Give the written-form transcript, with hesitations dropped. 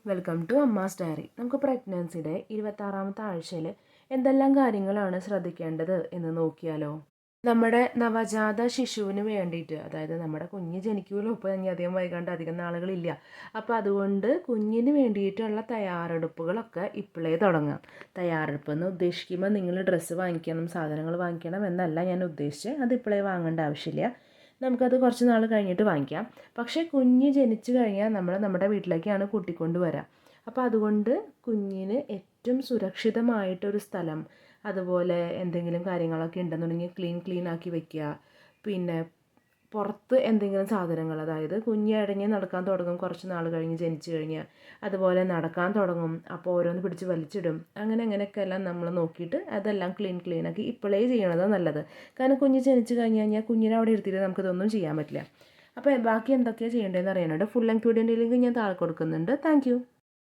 Welcome to Amma's diary. നമുക്ക് പ്രഗ്നൻസിയുടെ 26ാമത്തെ ആഴ്ചയിൽ എന്തെല്ലാം കാര്യങ്ങളാണ് ശ്രദ്ധിക്കേണ്ടത് എന്ന് നോക്കിയാലോ. നമ്മുടെ നവജാത ശിശുവിന് വേണ്ടിയിട്ട്, അതായത് നമ്മുടെ കുഞ്ഞ് ജനിക്കുമല്ലോ, ഇപ്പോൾ ഇനി അധികം വൈകാണ്ട് അധികം നാളുകളില്ല. അപ്പോൾ അതുകൊണ്ട് കുഞ്ഞിന് വേണ്ടിയിട്ടുള്ള തയ്യാറെടുപ്പുകളൊക്കെ ഇപ്പോഴേ തുടങ്ങാം. തയ്യാറെടുപ്പ് എന്ന് ഉദ്ദേശിക്കുമ്പോൾ നിങ്ങൾ ഡ്രസ്സ് വാങ്ങിക്കണം, സാധനങ്ങൾ വാങ്ങിക്കണം എന്നല്ല ഞാൻ ഉദ്ദേശിച്ചത്. അത് ഇപ്പോഴേ വാങ്ങേണ്ട ആവശ്യമില്ല, നമുക്കത് കുറച്ച് നാൾ കഴിഞ്ഞിട്ട് വാങ്ങിക്കാം. പക്ഷേ കുഞ്ഞ് ജനിച്ചു കഴിഞ്ഞാൽ നമ്മൾ നമ്മുടെ വീട്ടിലേക്കാണ് കൂട്ടിക്കൊണ്ട് വരിക. അപ്പോൾ അതുകൊണ്ട് കുഞ്ഞിന് ഏറ്റവും സുരക്ഷിതമായിട്ടൊരു സ്ഥലം, അതുപോലെ എന്തെങ്കിലും കാര്യങ്ങളൊക്കെ ഉണ്ടെന്നുണ്ടെങ്കിൽ ക്ലീൻ ആക്കി വെക്കുക. പിന്നെ പുറത്ത് എന്തെങ്കിലും സാധനങ്ങൾ, അതായത് കുഞ്ഞ് ഇഴഞ്ഞ് നടക്കാൻ തുടങ്ങും കുറച്ച് നാൾ കഴിഞ്ഞ് ജനിച്ചു കഴിഞ്ഞാൽ, അതുപോലെ നടക്കാൻ തുടങ്ങും, അപ്പോൾ ഓരോന്ന് പിടിച്ച് വലിച്ചിടും. അങ്ങനെയൊക്കെ എല്ലാം നമ്മൾ നോക്കിയിട്ട് അതെല്ലാം ക്ലീനാക്കി ഇപ്പോഴേ ചെയ്യണത് നല്ലത്. കാരണം കുഞ്ഞ് ജനിച്ചു കഴിഞ്ഞ് കഴിഞ്ഞാൽ കുഞ്ഞിനെ അവിടെ ഇരുത്തിയിട്ട് നമുക്കിതൊന്നും ചെയ്യാൻ പറ്റില്ല. അപ്പോൾ ബാക്കി എന്തൊക്കെയാണ് ചെയ്യേണ്ടതെന്ന് അറിയാനുണ്ട്. ഫുൾ ലെങ്ത് വീഡിയോൻ്റെ ലിങ്ക് ഞാൻ താഴെ കൊടുക്കുന്നുണ്ട്. താങ്ക്